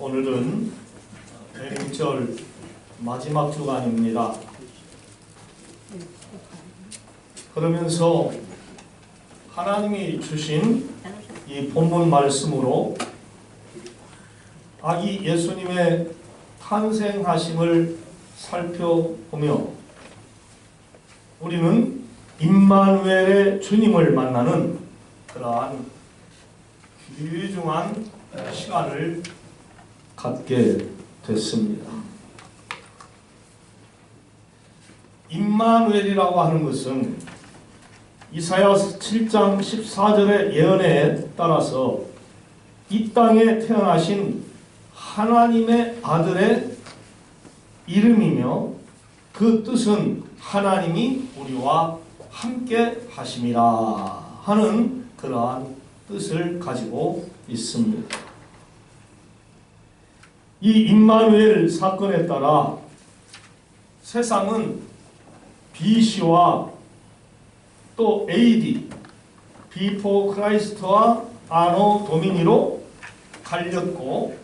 오늘은 대림절 마지막 주간입니다. 그러면서 하나님이 주신 이 본문 말씀으로 아기 예수님의 탄생하심을 살펴보며 우리는 임마누엘의 주님을 만나는 그러한 귀중한 시간을 갖게 됐습니다. 임마누엘이라고 하는 것은 이사야 7장 14절의 예언에 따라서 이 땅에 태어나신 하나님의 아들의 이름이며 그 뜻은 하나님이 우리와 함께 하심이라 하는 그러한 뜻을 가지고 있습니다. 이 임마누엘 사건에 따라 세상은 BC와 또 AD, Before Christ와 Anno Domini로 갈렸고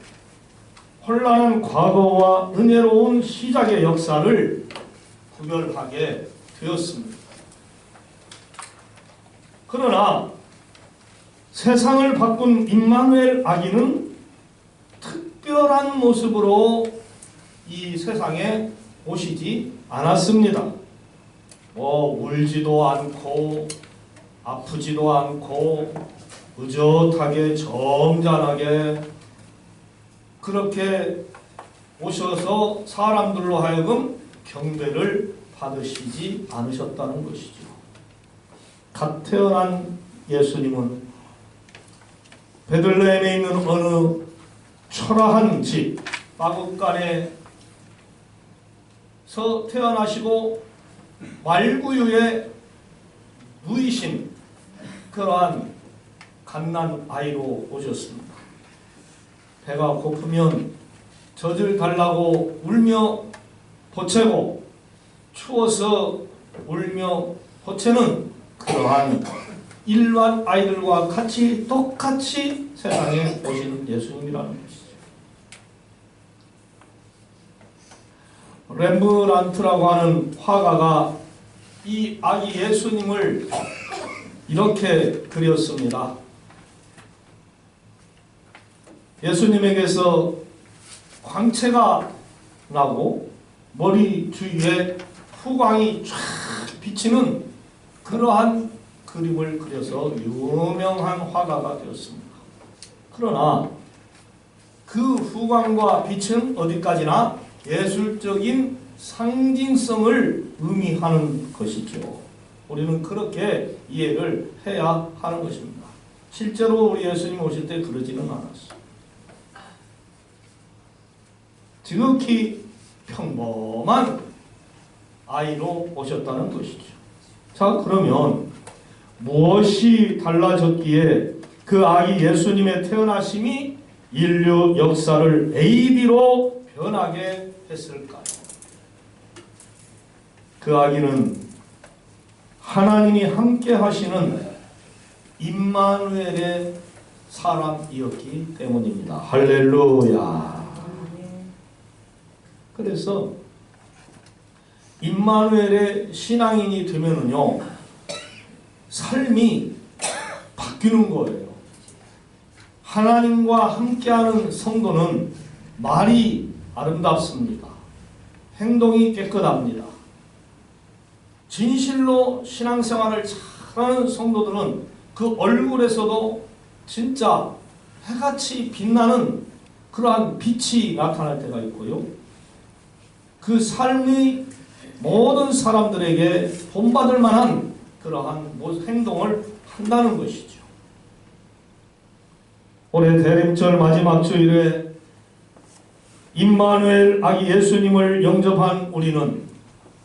혼란한 과거와 은혜로운 시작의 역사를 구별하게 되었습니다. 그러나 세상을 바꾼 임마누엘 아기는 특별한 모습으로 이 세상에 오시지 않았습니다. 울지도 않고 아프지도 않고 의젓하게 점잖하게 그렇게 오셔서 사람들로 하여금 경배를 받으시지 않으셨다는 것이죠. 갓 태어난 예수님은 베들레헴에 있는 어느 초라한 집 마구간에서 태어나시고 말구유에 누이신 그러한 갓난 아이로 오셨습니다. 배가 고프면 젖을 달라고 울며 보채고 추워서 울며 보채는 그러한 일반 아이들과 같이 똑같이 세상에 오신 예수님이라는 것이죠. 렘브란트라고 하는 화가가 이 아기 예수님을 이렇게 그렸습니다. 예수님에게서 광채가 나고 머리 주위에 후광이 쫙 비치는 그러한 그림을 그려서 유명한 화가가 되었습니다. 그러나 그 후광과 빛은 어디까지나 예술적인 상징성을 의미하는 것이죠. 우리는 그렇게 이해를 해야 하는 것입니다. 실제로 우리 예수님 오실 때 그러지는 않았어요. 지극히 평범한 아이로 오셨다는 것이죠. 자, 그러면 무엇이 달라졌기에 그 아기 예수님의 태어나심이 인류 역사를 AD로 변하게 했을까요? 그 아기는 하나님이 함께 하시는 임마누엘의 사람이었기 때문입니다. 할렐루야. 그래서 임마누엘의 신앙인이 되면은요, 삶이 바뀌는 거예요. 하나님과 함께하는 성도는 말이 아름답습니다. 행동이 깨끗합니다. 진실로 신앙생활을 잘하는 성도들은 그 얼굴에서도 진짜 해같이 빛나는 그러한 빛이 나타날 때가 있고요. 그 삶이 모든 사람들에게 본받을 만한 그러한 행동을 한다는 것이죠. 올해 대림절 마지막 주일에 임마누엘 아기 예수님을 영접한 우리는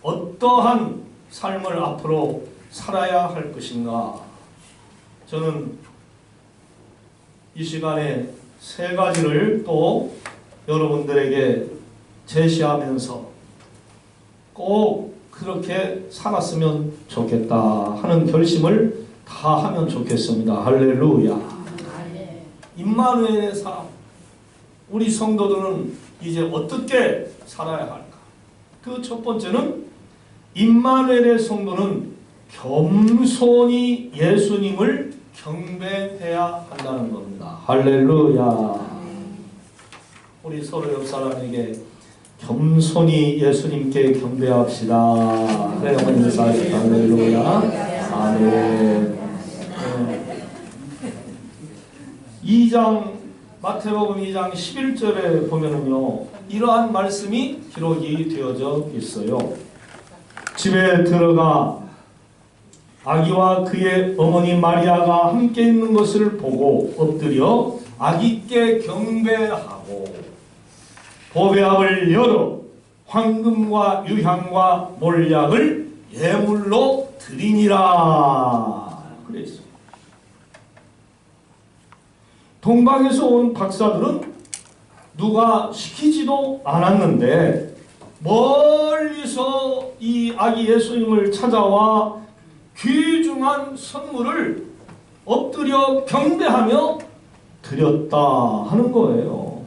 어떠한 삶을 앞으로 살아야 할 것인가? 저는 이 시간에 세 가지를 또 여러분들에게 제시하면서 꼭 그렇게 살았으면 좋겠다 하는 결심을 다 하면 좋겠습니다. 할렐루야. 임마누엘의 삶, 우리 성도들은 이제 어떻게 살아야 할까? 그 첫 번째는 임마누엘의 성도는 겸손히 예수님을 경배해야 한다는 겁니다. 할렐루야. 우리 서로 옆 사람에게 겸손히 예수님께 경배합시다. 그래, 어머니 인사하시다. 할렐루야. 아멘. 2장 마태복음 2장 11절에 보면은요, 이러한 말씀이 기록이 되어져 있어요. 집에 들어가 아기와 그의 어머니 마리아가 함께 있는 것을 보고 엎드려 아기께 경배하고 보배압을 열어 황금과 유향과 몰약을 예물로 드리니라 그랬어요. 동방에서 온 박사들은 누가 시키지도 않았는데 멀리서 이 아기 예수님을 찾아와 귀중한 선물을 엎드려 경배하며 드렸다 하는 거예요.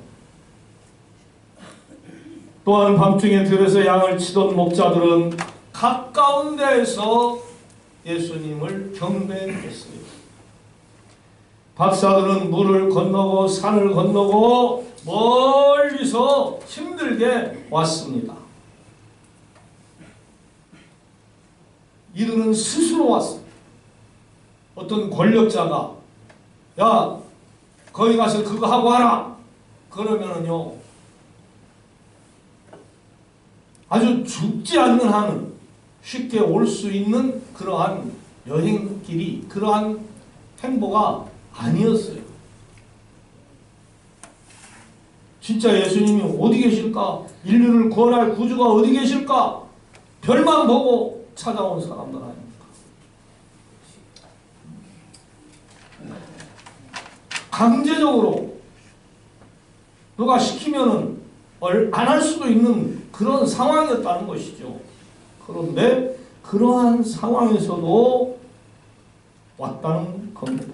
또한 밤중에 들에서 양을 치던 목자들은 가까운 데에서 예수님을 경배했어요. 박사들은 물을 건너고 산을 건너고 멀리서 힘들게 왔습니다. 이들은 스스로 왔어요. 어떤 권력자가 야 거기 가서 그거 하고 와라 그러면은요 아주 죽지 않는 한은 쉽게 올 수 있는 그러한 여행길이 그러한 행보가 아니었어요. 진짜 예수님이 어디 계실까? 인류를 구원할 구주가 어디 계실까? 별만 보고 찾아온 사람들 아닙니까? 강제적으로 누가 시키면은 안 할 수도 있는 그런 상황이었다는 것이죠. 그런데 그러한 상황에서도 왔다는 겁니다.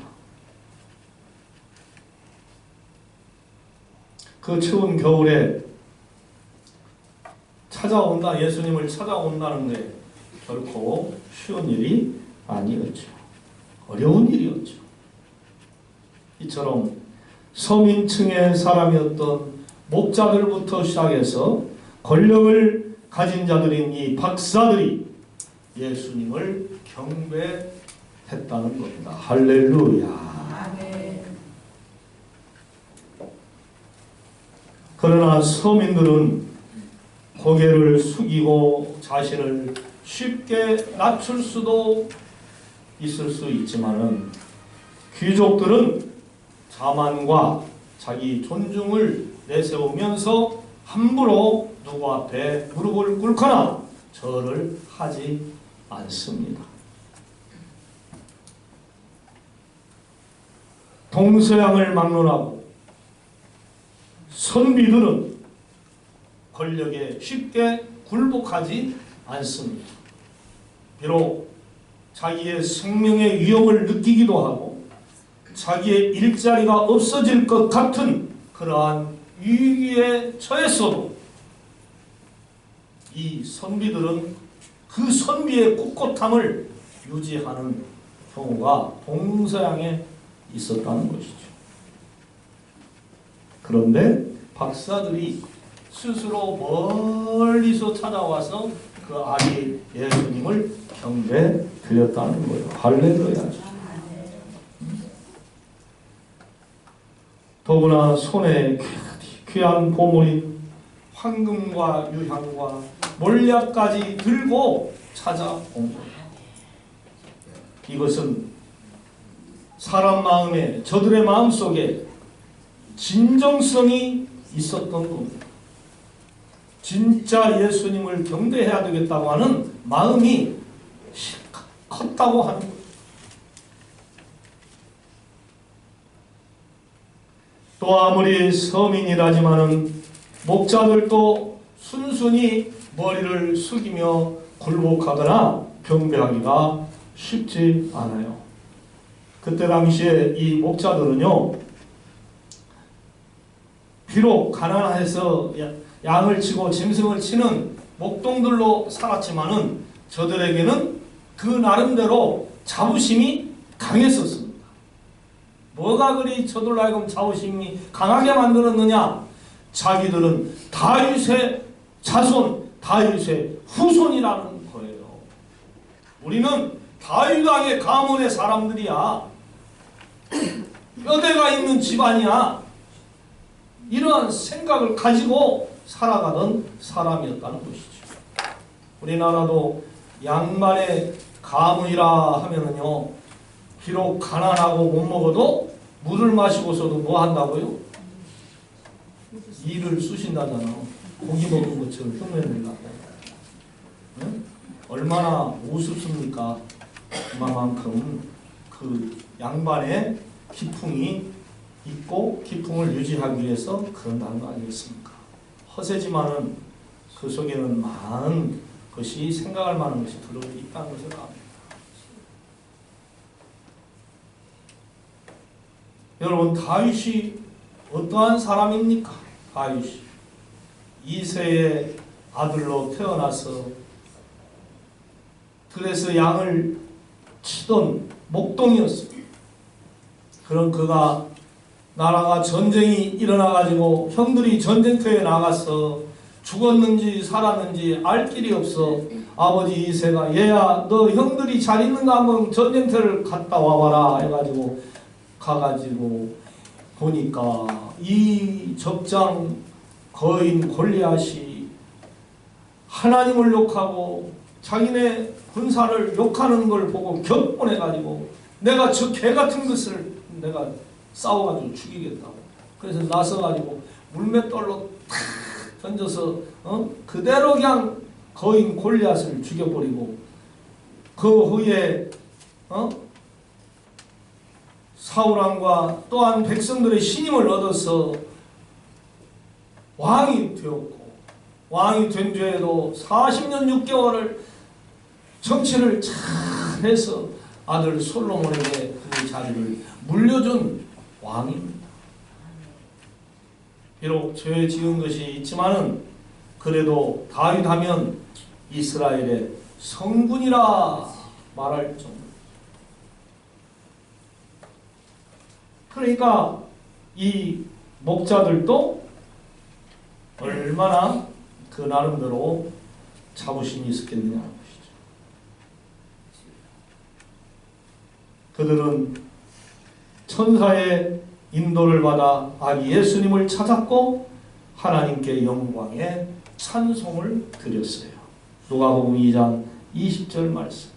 그 추운 겨울에 찾아온다, 예수님을 찾아온다는 게 결코 쉬운 일이 아니었죠. 어려운 일이었죠. 이처럼 서민층의 사람이었던 목자들부터 시작해서 권력을 가진 자들인 이 박사들이 예수님을 경배했다는 겁니다. 할렐루야. 그러나 서민들은 고개를 숙이고 자신을 쉽게 낮출 수도 있을 수 있지만은 귀족들은 자만과 자기 존중을 내세우면서 함부로 누구 앞에 무릎을 꿇거나 절을 하지 않습니다. 동서양을 막론하고 선비들은 권력에 쉽게 굴복하지 않습니다. 비록 자기의 생명의 위험을 느끼기도 하고 자기의 일자리가 없어질 것 같은 그러한 위기에 처했어도 이 선비들은 그 선비의 꿋꿋함을 유지하는 경우가 동서양에 있었다는 것이죠. 그런데 박사들이 스스로 멀리서 찾아와서 그 아기 예수님을 경배 드렸다는 거예요. 할렐루야. 더구나 손에 귀한 보물인 황금과 유향과 몰약까지 들고 찾아온 거예요. 이것은 사람 마음에, 저들의 마음속에 진정성이 있었던 겁니다. 진짜 예수님을 경배해야 되겠다고 하는 마음이 컸다고 하는 거예요. 또 아무리 서민이라지만은 목자들도 순순히 머리를 숙이며 굴복하거나 경배하기가 쉽지 않아요. 그때 당시에 이 목자들은요 비록 가난해서 양을 치고 짐승을 치는 목동들로 살았지만은 저들에게는 그 나름대로 자부심이 강했었습니다. 뭐가 그리 저들로 하여금 자부심이 강하게 만들었느냐? 자기들은 다윗의 자손, 다윗의 후손이라는 거예요. 우리는 다윗 왕의 가문의 사람들이야. 뼈대가 있는 집안이야. 이러한 생각을 가지고 살아가던 사람이었다는 것이죠. 우리나라도 양반의 가문이라 하면은요, 비록 가난하고 못 먹어도 물을 마시고서도 뭐 한다고요? 이를 쑤신다잖아. 고기 먹은 것처럼 흉내를 내고. 응? 얼마나 우습습니까? 그만큼 그 양반의 기풍이 있고 기풍을 유지하기 위해서 그런다는 거 아니겠습니까? 허세지만은 그 속에는 많은 것이 생각할 만한 것이 들어있다는 것을 압니다. 여러분, 다윗이 어떠한 사람입니까? 다윗이 이새의 아들로 태어나서 그래서 양을 치던 목동이었습니다. 그런 그가 나라가 전쟁이 일어나가지고 형들이 전쟁터에 나가서 죽었는지 살았는지 알 길이 없어 아버지 이새가 얘야 너 형들이 잘 있는가 한번 전쟁터를 갔다 와봐라 해가지고 가가지고 보니까 이 적장 거인 골리앗이 하나님을 욕하고 자기네 군사를 욕하는 걸 보고 격분해가지고 내가 저 개같은 것을 내가 싸워가지고 죽이겠다고. 그래서 나서가지고 물맷돌로 탁 던져서 그대로 그냥 거인 골리앗을 죽여버리고 그 후에 사울왕과 또한 백성들의 신임을 얻어서 왕이 되었고 왕이 된 뒤에도 40년 6개월을 정치를 잘 해서 아들 솔로몬에게 그 자리를 물려준 왕입니다. 비록 죄 지은 것이 있지만은 그래도 다윗 하면 이스라엘의 성군이라 말할 정도. 그러니까 이 목자들도 얼마나 그 나름대로 자부심이 있었겠느냐는 것이죠. 그들은 천사의 인도를 받아 아기 예수님을 찾았고 하나님께 영광의 찬송을 드렸어요. 누가복음 2장 20절 말씀.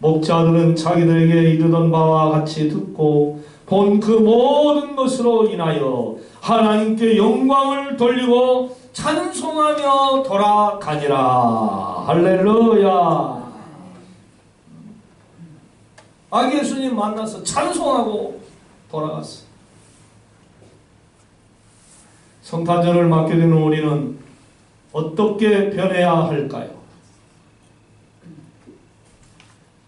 목자들은 자기들에게 이르던 바와 같이 듣고 본 그 모든 것으로 인하여 하나님께 영광을 돌리고 찬송하며 돌아가니라. 할렐루야. 아기 예수님 만나서 찬송하고 돌아갔어. 성탄절을 맞게 되는 우리는 어떻게 변해야 할까요?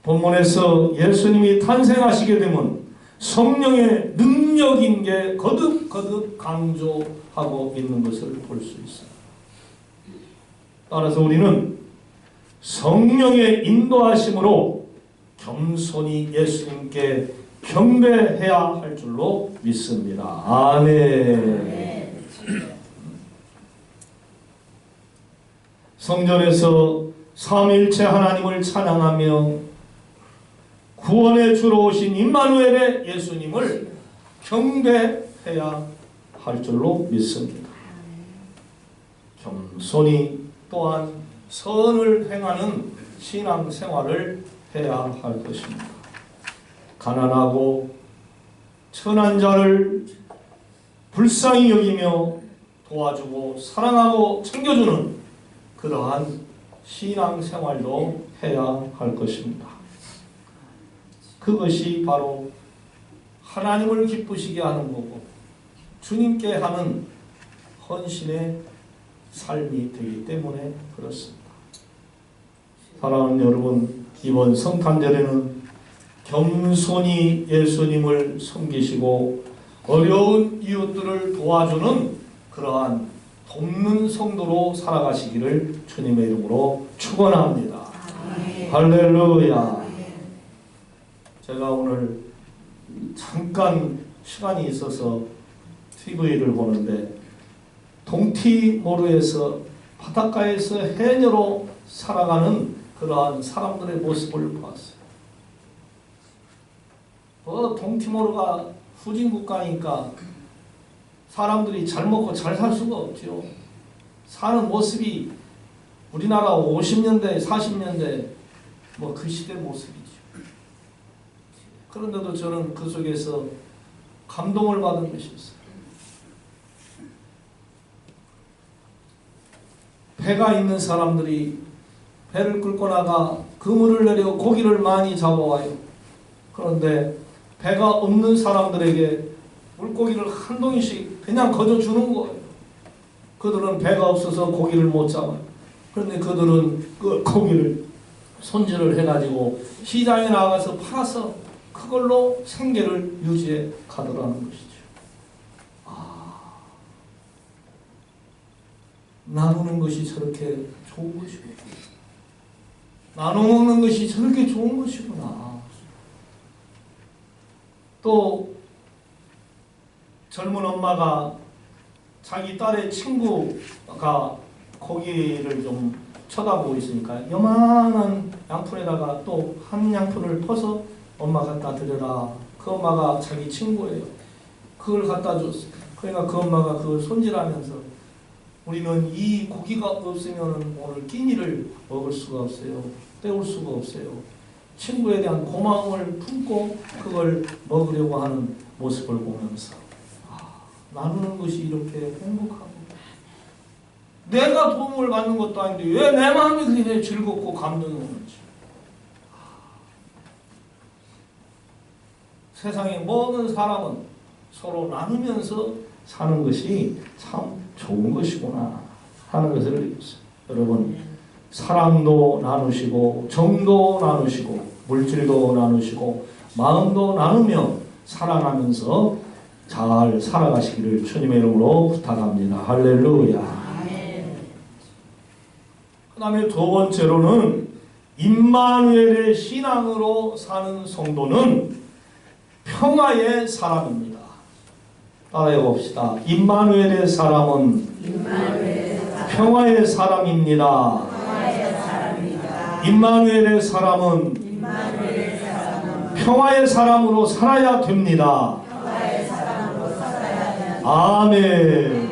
본문에서 예수님이 탄생하시게 되면 성령의 능력인 게 거듭거듭 강조하고 있는 것을 볼 수 있어요. 따라서 우리는 성령의 인도하심으로 겸손히 예수님께 경배해야 할 줄로 믿습니다. 아멘. 성전에서 삼위일체 하나님을 찬양하며 구원의 주로 오신 임마누엘의 예수님을 경배해야 할 줄로 믿습니다. 겸손히 또한 선을 행하는 신앙생활을 해야 할 것입니다. 가난하고 천한 자를 불쌍히 여기며 도와주고 사랑하고 챙겨주는 그러한 신앙생활도 해야 할 것입니다. 그것이 바로 하나님을 기쁘시게 하는 거고 주님께 하는 헌신의 삶이 되기 때문에 그렇습니다. 사랑하는 여러분, 이번 성탄절에는 겸손히 예수님을 섬기시고 어려운 이웃들을 도와주는 그러한 돕는 성도로 살아가시기를 주님의 이름으로 축원합니다. 할렐루야. 제가 오늘 잠깐 시간이 있어서 TV를 보는데 동티모르에서 바닷가에서 해녀로 살아가는 그러한 사람들의 모습을 보았어요. 동티모르가 후진 국가니까 사람들이 잘 먹고 잘 살 수가 없죠. 사는 모습이 우리나라 50년대, 40년대 뭐 그 시대 모습이죠. 그런데도 저는 그 속에서 감동을 받은 것이 있어요. 배가 있는 사람들이 배를 끌고 나가 그물을 내려 고기를 많이 잡아와요. 그런데 배가 없는 사람들에게 물고기를 한 동이씩 그냥 거저주는 거예요. 그들은 배가 없어서 고기를 못 잡아요. 그런데 그들은 그 고기를 손질을 해가지고 시장에 나가서 팔아서 그걸로 생계를 유지해 가더라는 것이죠. 나누는 것이 저렇게 좋은 것이구나. 나눠 먹는 것이 저렇게 좋은 것이구나. 또 젊은 엄마가 자기 딸의 친구가 고기를 좀 쳐다보고 있으니까 요만한 양푼에다가 또 한 양푼을 퍼서 엄마 갖다 드려라. 그 엄마가 자기 친구예요. 그걸 갖다 줬어요. 그러니까 그 엄마가 그걸 손질하면서 우리는 이 고기가 없으면 오늘 끼니를 먹을 수가 없어요. 때울 수가 없어요. 친구에 대한 고마움을 품고 그걸 먹으려고 하는 모습을 보면서 나누는 것이 이렇게 행복하고 내가 도움을 받는 것도 아닌데 왜 내 마음이 그렇게 즐겁고 감동이 오는지. 세상의 모든 사람은 서로 나누면서 사는 것이 참 좋은 것이구나 하는 것을 느꼈어요. 여러분, 사랑도 나누시고 정도 나누시고 물질도 나누시고 마음도 나누며 사랑하면서 잘 살아가시기를 주님의 이름으로 부탁합니다. 할렐루야. 그 다음에 두 번째로는 임마누엘의 신앙으로 사는 성도는 평화의 사람입니다. 따라해 봅시다. 임마누엘의 사람은 평화의 사람입니다. 임마누엘의 사람은 평화의 사람으로 살아야 됩니다. 아멘.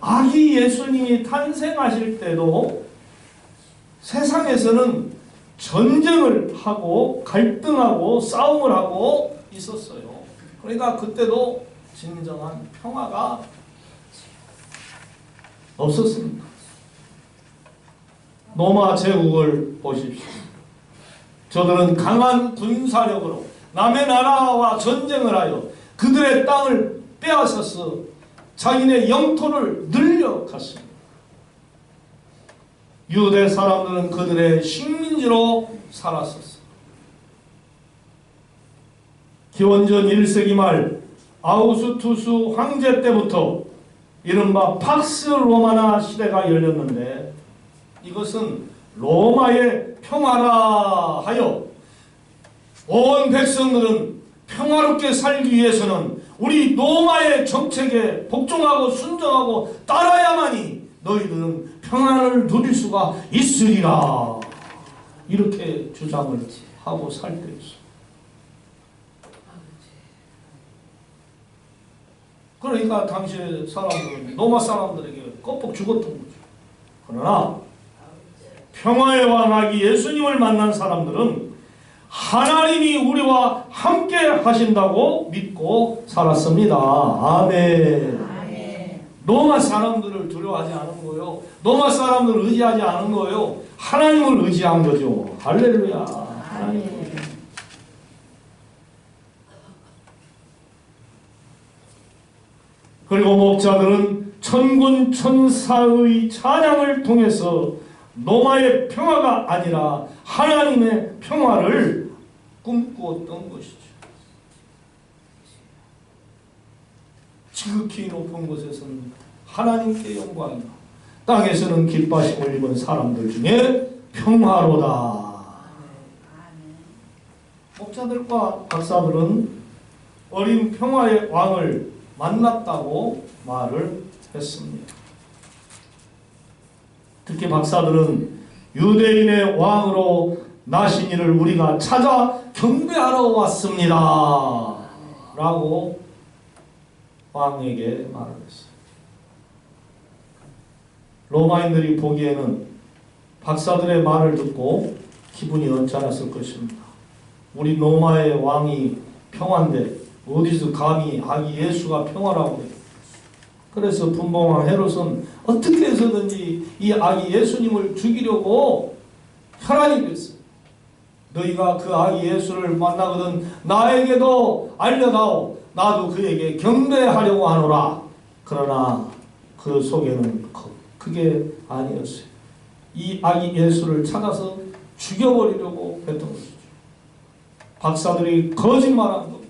아기 예수님이 탄생하실 때도 세상에서는 전쟁을 하고 갈등하고 싸움을 하고 있었어요. 그러니까 그때도 진정한 평화가 없었습니다. 로마 제국을 보십시오. 저들은 강한 군사력으로 남의 나라와 전쟁을 하여 그들의 땅을 빼앗아서 자기네 영토를 늘려갔습니다. 유대 사람들은 그들의 식민지로 살았었습니다. 기원전 1세기 말 아우구스투스 황제 때부터 이른바 팍스 로마나 시대가 열렸는데 이것은 로마의 평화라 하여 온 백성들은 평화롭게 살기 위해서는 우리 로마의 정책에 복종하고 순종하고 따라야만이 너희들은 평안을 누릴 수가 있으리라 이렇게 주장을 하고 살 때였어. 그러니까 당시 사람들은 로마 사람들에게 껍벅 죽었던 거죠. 그러나 평화의 왕아기 예수님을 만난 사람들은 하나님이 우리와 함께 하신다고 믿고 살았습니다. 아멘. 로마 사람들을 두려워하지 않은 거예요. 로마 사람들을 의지하지 않은 거예요. 하나님을 의지한 거죠. 할렐루야. 하나님. 그리고 목자들은 천군 천사의 찬양을 통해서 로마의 평화가 아니라 하나님의 평화를 꿈꾸었던 것이죠. 지극히 높은 곳에서는 하나님께 영광이요 땅에서는 기뻐하심을 입은 사람들 중에 평화로다. 목자들과 박사들은 어린 평화의 왕을 만났다고 말을 했습니다. 특히 박사들은 유대인의 왕으로 나신 이를 우리가 찾아 경배하러 왔습니다 라고 왕에게 말을 했어요. 로마인들이 보기에는 박사들의 말을 듣고 기분이 언짢았을 것입니다. 우리 로마의 왕이 평화인데 어디서 감히 아기 예수가 평화라고 해요. 그래서 분봉왕 헤롯은 어떻게 해서든지 이 아기 예수님을 죽이려고 혈안이 됐어요. 너희가 그 아기 예수를 만나거든 나에게도 알려다오. 나도 그에게 경배하려고 하노라. 그러나 그 속에는 그게 아니었어요. 이 아기 예수를 찾아서 죽여버리려고 했던 것이죠. 박사들이 거짓말한 겁니다.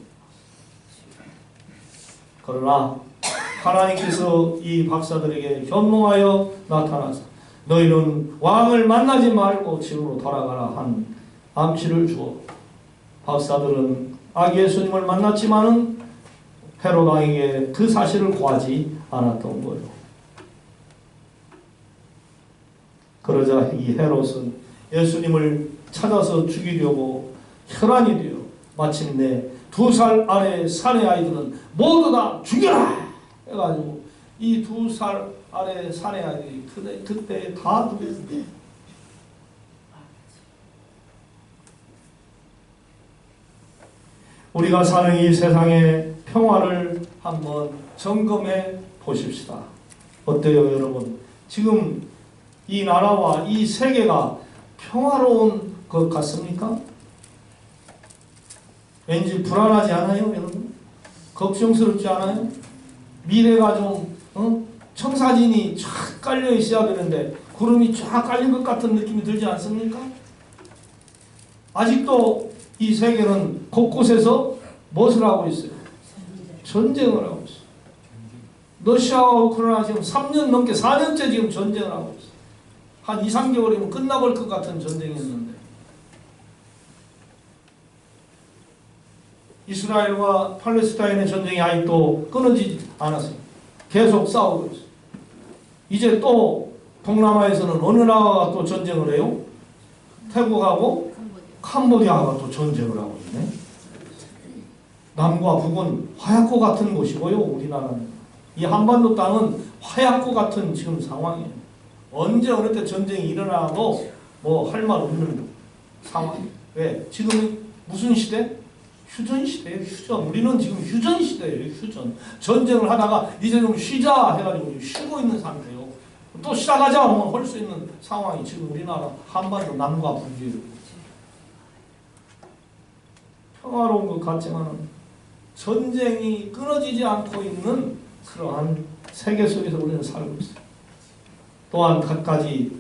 그러나 하나님께서 이 박사들에게 현몽하여 나타나서 너희는 왕을 만나지 말고 집으로 돌아가라 한 암시를 주어 박사들은 아기 예수님을 만났지만은 헤롯 왕에게 그 사실을 고하지 않았던 거예요. 그러자 이 헤롯은 예수님을 찾아서 죽이려고 혈안이 되어 마침내 2살 아래의 사내 아이들은 모두 다 죽여라 해가지고 이 2살 아래의 사내 아이들이 그때 다 죽였습니다. 우리가 사는 이 세상의 평화를 한번 점검해 보십시다. 어때요 여러분? 지금 이 나라와 이 세계가 평화로운 것 같습니까? 왠지 불안하지 않아요 여러분? 걱정스럽지 않아요? 미래가 좀 청사진이 쫙 깔려 있어야 되는데 구름이 쫙 깔린 것 같은 느낌이 들지 않습니까? 아직도 이 세계는 곳곳에서 무엇을 하고 있어요? 전쟁을 하고 있어요. 러시아와 우크라이나 지금 3년 넘게 4년째 지금 전쟁을 하고 있어요. 한 2, 3개월이면 끝나볼 것 같은 전쟁이었는데 이스라엘과 팔레스타인의 전쟁이 아직도 끊어지지 않았어요. 계속 싸우고 있어요. 이제 또 동남아에서는 어느 나라가 또 전쟁을 해요? 태국하고 캄보디아가 또 전쟁을 하고 있네. 남과 북은 화약고 같은 곳이고요. 우리나라는 이 한반도 땅은 화약고 같은 지금 상황이에요. 언제 어느 때 전쟁이 일어나도 뭐 할 말 없는 상황. 왜? 지금은 무슨 시대? 휴전 시대예요. 휴전. 우리는 지금 휴전 시대예요. 휴전. 전쟁을 하다가 이제 좀 쉬자 해가지고 쉬고 있는 상태예요. 또 시작하자 하면 할 수 있는 상황이 지금 우리나라 한반도 남과 북이에요. 평화로운 것 같지만 전쟁이 끊어지지 않고 있는 그러한 세계 속에서 우리는 살고 있어요. 또한 갖가지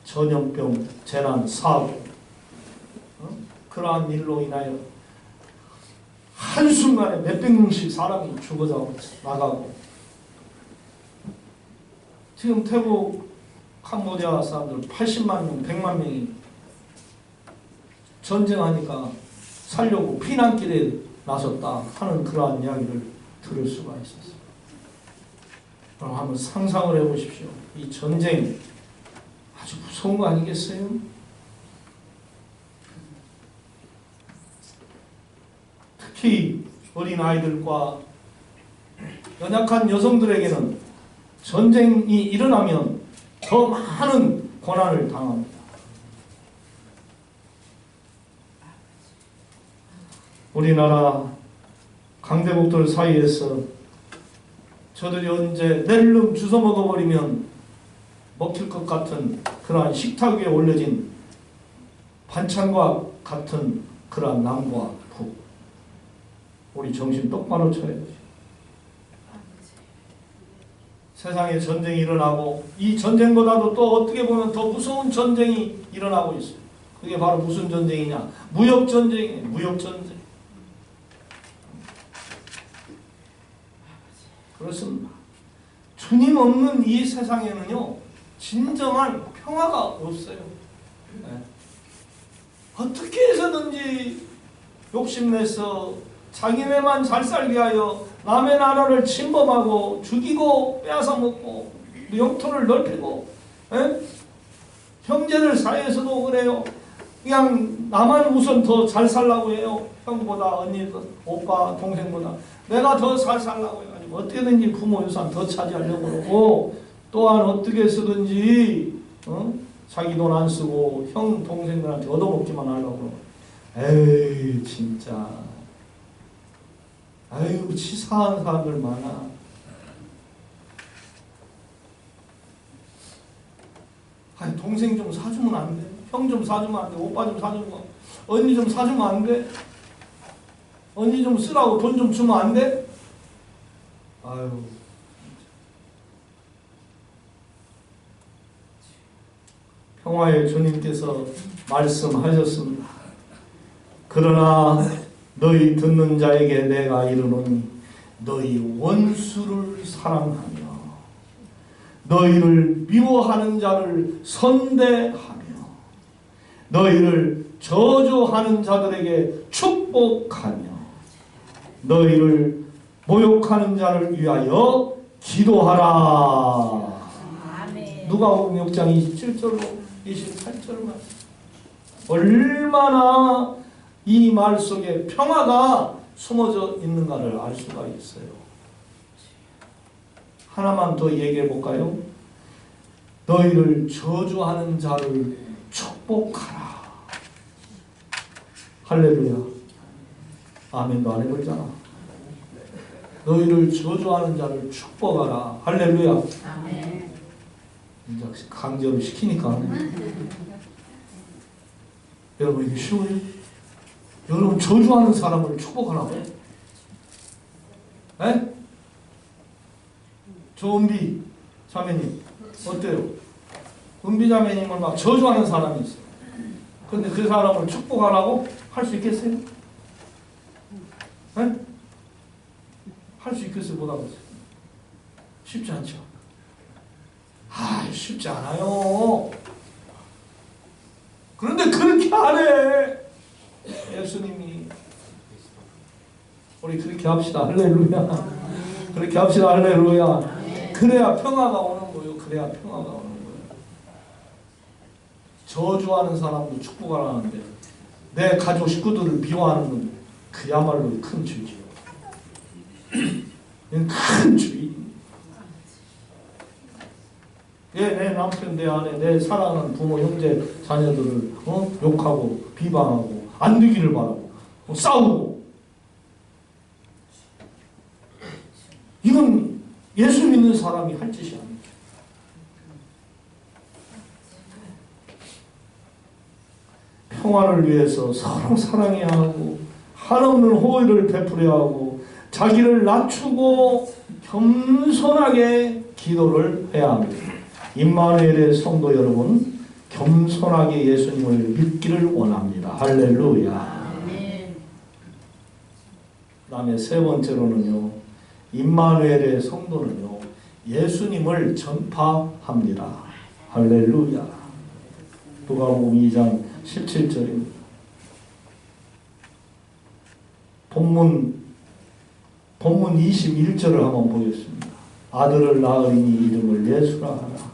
전염병, 재난, 사고 그러한 일로 인하여 한순간에 몇백 명씩 사람이 죽어져 나가고 지금 태국 캄보디아 사람들 80만 명, 100만 명이 전쟁하니까 살려고 피난길에 나섰다 하는 그러한 이야기를 들을 수가 있었어요. 그럼 한번 상상을 해보십시오. 이 전쟁 아주 무서운 거 아니겠어요? 특히 어린 아이들과 연약한 여성들에게는 전쟁이 일어나면 더 많은 고난을 당합니다. 우리나라 강대국들 사이에서 저들이 언제 낼름 주워 먹어버리면 먹힐 것 같은 그러한 식탁 위에 올려진 반찬과 같은 그러한 남과 북. 우리 정신 똑바로 차려야 되죠. 세상에 전쟁이 일어나고 이 전쟁보다도 또 어떻게 보면 더 무서운 전쟁이 일어나고 있어요. 그게 바로 무슨 전쟁이냐? 무역전쟁이에요. 무역전쟁. 그렇습니다. 주님 없는 이 세상에는요, 진정한 평화가 없어요. 네. 어떻게 해서든지 욕심내서 자기네만 잘 살게 하여 남의 나라를 침범하고 죽이고 빼앗아먹고 영토를 넓히고, 에? 형제들 사이에서도 그래요. 그냥 나만 우선 더 잘 살라고 해요. 형보다, 언니, 오빠, 동생보다 내가 더 잘 살라고 해가지고 어떻게든지 부모 유산 더 차지하려고 그러고, 또한 어떻게 쓰든지 자기 돈 안 쓰고 형 동생들한테 얻어먹기만 하려고 그러고. 에이 진짜, 아유 치사한 사람들 많아. 아니 동생 좀 사주면 안 돼? 형 좀 사주면 안 돼? 오빠 좀 사주면, 언니 좀 사주면 안 돼? 언니 좀 쓰라고 돈 좀 주면 안 돼? 아유. 평화의 주님께서 말씀하셨습니다. 그러나 너희 듣는 자에게 내가 이르노니 너희 원수를 사랑하며 너희를 미워하는 자를 선대하며 너희를 저주하는 자들에게 축복하며 너희를 모욕하는 자를 위하여 기도하라. 아멘. 누가복음 6장 27절로 28절 말씀. 얼마나 이 말 속에 평화가 숨어져 있는가를 알 수가 있어요. 하나만 더 얘기해 볼까요? 너희를 저주하는 자를 축복하라. 할렐루야. 아멘도 안 해버리잖아. 너희를 저주하는 자를 축복하라. 할렐루야. 아멘. 이제 강제로 시키니까. 여러분 이게 쉬워요? 여러분 저주하는 사람을 축복하라고? 에? 저 은비 자매님 어때요? 은비 자매님을 막 저주하는 사람이 있어요. 근데 그 사람을 축복하라고 할 수 있겠어요? 에? 할 수 있겠어요? 못하겠어요? 쉽지 않죠? 쉽지 않아요. 그런데 그렇게 안 해. 예수님이. 우리 그렇게 합시다. 할렐루야. 그렇게 합시다. 할렐루야. 그래야 평화가 오는 거예요. 그래야 평화가 오는 거예요. 저주하는 사람도 축복을 하는데 내 가족 식구들을 미워하는 건 그야말로 큰 죄지요. 큰 죄. 내 남편, 내 아내, 내 사랑하는 부모, 형제, 자녀들을 욕하고 비방하고 안 되기를 바라고 싸우고, 이건 예수 믿는 사람이 할 짓이 아니에요. 평화를 위해서 서로 사랑해야 하고 한없는 호의를 베풀어야 하고 자기를 낮추고 겸손하게 기도를 해야 합니다. 임마누엘의 성도 여러분, 겸손하게 예수님을 믿기를 원합니다. 할렐루야. 그 다음에 세 번째로는요, 임마누엘의 성도는요, 예수님을 전파합니다. 할렐루야. 누가복음 2장 17절입니다. 본문 21절을 한번 보겠습니다. 아들을 낳으리니 이름을 예수라 하라.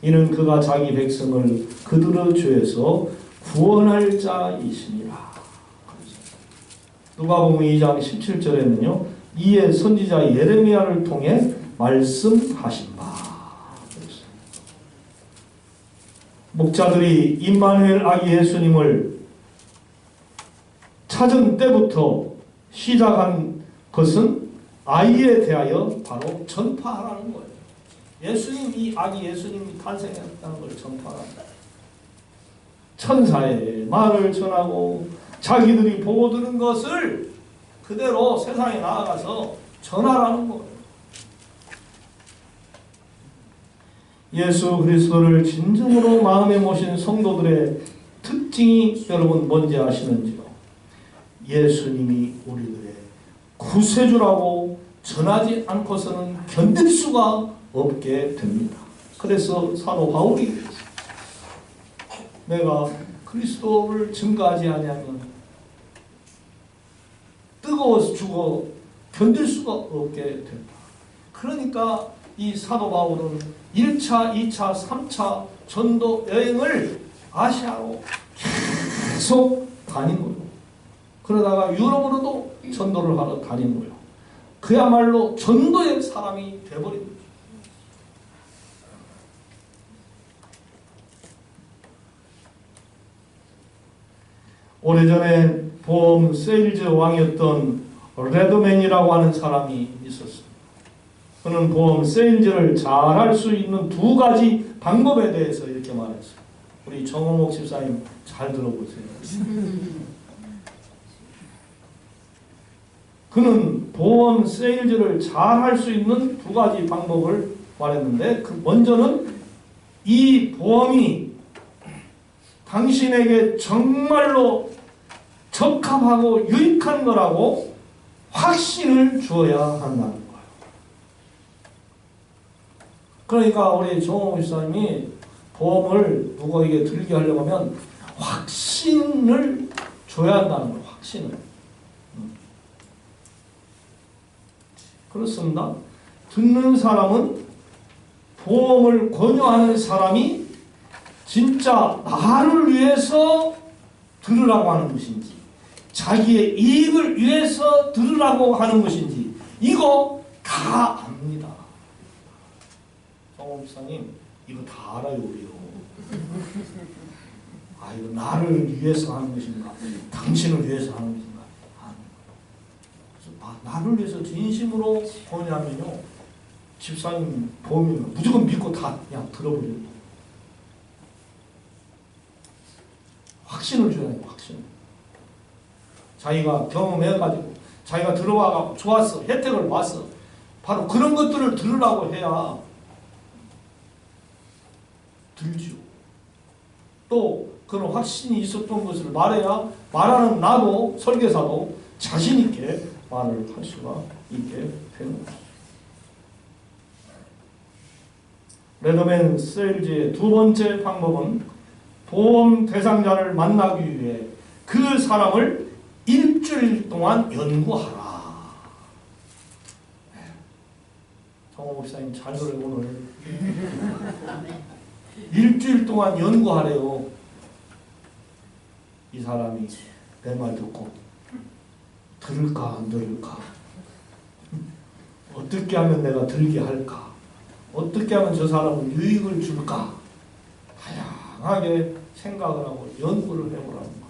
이는 그가 자기 백성을 그들의 죄에서 구원할 자이시니라. 누가복음 2장 17절에는요. 이에 선지자 예레미야를 통해 말씀하신 바. 목자들이 임마누엘 아기 예수님을 찾은 때부터 시작한 것은 아이에 대하여 바로 전파하라는 거예요. 예수님, 이 아기 예수님이 탄생했다는 걸 전파한다. 천사의 말을 전하고 자기들이 보고 들은 것을 그대로 세상에 나아가서 전하라는 거예요. 예수 그리스도를 진정으로 마음에 모신 성도들의 특징이 여러분 뭔지 아시는지요? 예수님이 우리들의 구세주라고 전하지 않고서는 견딜 수가 없게 됩니다. 그래서 사도 바울이 내가 그리스도를 증거하지 아니하면 뜨거워서 죽어 견딜 수가 없게 된다. 그러니까 이 사도 바울은 1차, 2차, 3차 전도 여행을 아시아로 계속 다닌 거예요. 그러다가 유럽으로도 전도를 하러 다닌 거예요. 그야말로 전도의 사람이 되어버린 거죠. 오래전에 보험 세일즈 왕이었던 레더맨이라고 하는 사람이 있었어요. 그는 보험 세일즈를 잘할 수 있는 두 가지 방법에 대해서 이렇게 말했어요. 우리 정호목 집사님 잘 들어보세요. 그는 보험 세일즈를 잘할 수 있는 두 가지 방법을 말했는데, 그 먼저는 이 보험이 당신에게 정말로 적합하고 유익한 거라고 확신을 주어야 한다는 거예요. 그러니까 우리 정호 목사님이 보험을 누구에게 들게 하려고 하면 확신을 줘야 한다는 거예요. 확신을. 그렇습니다. 듣는 사람은 보험을 권유하는 사람이 진짜 나를 위해서 들으라고 하는 것인지, 자기의 이익을 위해서 들으라고 하는 것인지, 이거 다 압니다. 정호 목사님 이거 다 알아요. 우리요. 아, 이거 나를 위해서 하는 것인가, 당신을 위해서 하는 것인가. 그래서 나를 위해서 진심으로 권유하면요, 집사님 보면 무조건 믿고 다 그냥 들어버려요. 확신을 줘야 해요. 확신. 자기가 경험해가지고 자기가 들어와가 좋았어, 혜택을 봤어, 바로 그런 것들을 들으라고 해야 들죠. 또 그런 확신이 있었던 것을 말해야 말하는 나도, 설계사도 자신 있게 말을 할 수가 있게 되는 거죠. 레더맨 세일즈의 두 번째 방법은 보험 대상자를 만나기 위해 그 사람을 일주일 동안 연구하라. 정호 목사님 잘 들어요. 오늘 일주일 동안 연구하래요. 이 사람이 내 말 듣고 들을까 안 들을까, 어떻게 하면 내가 들게 할까, 어떻게 하면 저 사람은 유익을 줄까, 다양하게 생각을 하고 연구를 해보라는 것.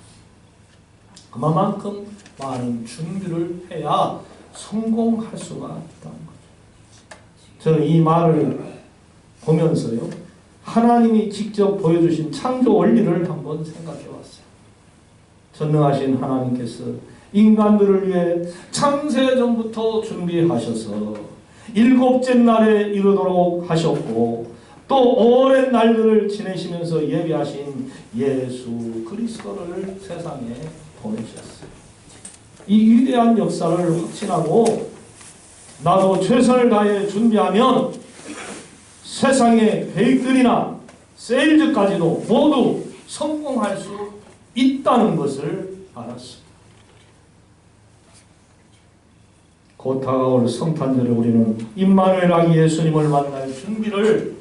그만큼 많은 준비를 해야 성공할 수가 있다는 거죠. 저는 이 말을 보면서요, 하나님이 직접 보여주신 창조 원리를 한번 생각해 봤어요. 전능하신 하나님께서 인간들을 위해 창세전부터 준비하셔서 일곱째 날에 이르도록 하셨고, 또 오랜 날들을 지내시면서 예비하신 예수 그리스도를 세상에 보내셨어요. 이 위대한 역사를 확신하고 나도 최선을 다해 준비하면 세상의 베이글이나 세일즈까지도 모두 성공할 수 있다는 것을 알았습니다. 곧 다가올 성탄절에 우리는 임마누엘 아기 예수님을 만날 준비를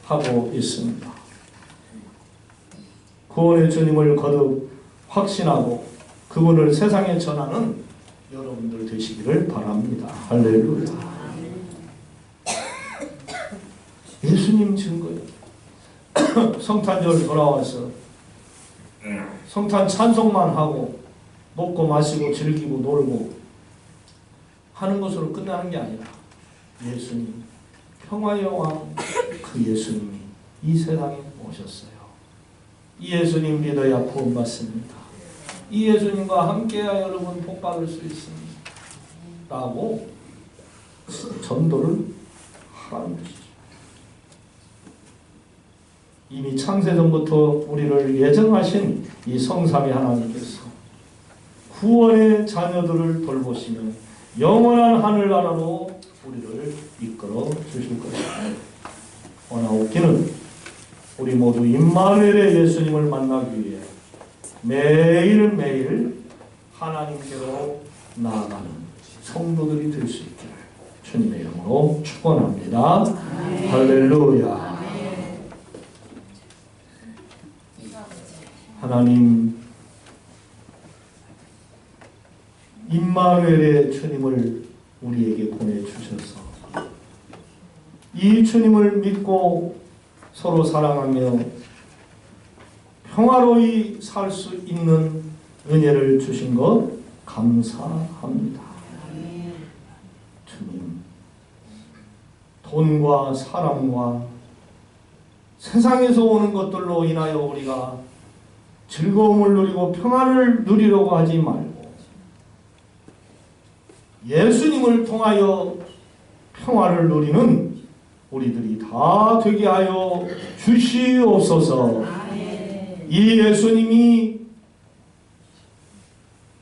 하고 있습니다. 구원의 주님을 거듭 확신하고 그분을 세상에 전하는 여러분들 되시기를 바랍니다. 할렐루야. 예수님 증거예요. 성탄절 돌아와서 성탄 찬송만 하고 먹고 마시고 즐기고 놀고 하는 것으로 끝나는 게 아니라 예수님, 평화의 왕 그 예수님이 이 세상에 오셨어요. 이 예수님 믿어야 구원받습니다. 이 예수님과 함께해야 여러분 복받을 수 있습니다. 라고 전도를 하라는 것이죠. 이미 창세전부터 우리를 예정하신 이 성삼위 하나님께서 구원의 자녀들을 돌보시며 영원한 하늘나라로 우리를 이끌어 주실 것입니다. 원하옵기는 우리 모두 임마누엘의 예수님을 만나기 위해 매일매일 하나님께로 나아가는 성도들이 될 수 있기를 주님의 이름으로 축원합니다. 할렐루야. 하나님 임마누엘의 주님을 우리에게 보내주셔서 이 주님을 믿고 서로 사랑하며 평화로이 살 수 있는 은혜를 주신 것 감사합니다. 주님, 돈과 사람과 세상에서 오는 것들로 인하여 우리가 즐거움을 누리고 평안을 누리려고 하지 말고 예수님을 통하여 평화를 누리는 우리들이 다 되게 하여 주시옵소서. 이 예수님이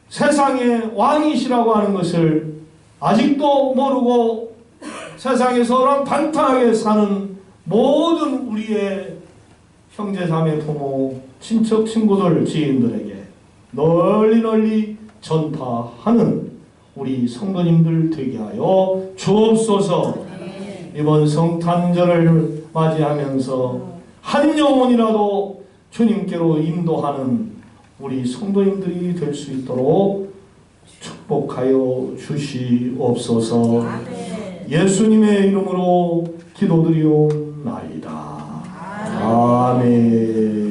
세상의 왕이시라고 하는 것을 아직도 모르고 세상에서 반타하게 사는 모든 우리의 형제자매 부모 친척 친구들 지인들에게 널리 전파하는 우리 성도님들 되게 하여 주옵소서. 이번 성탄절을 맞이하면서 한 영혼이라도 주님께로 인도하는 우리 성도님들이 될 수 있도록 축복하여 주시옵소서. 예수님의 이름으로 기도드리옵나이다. 아멘.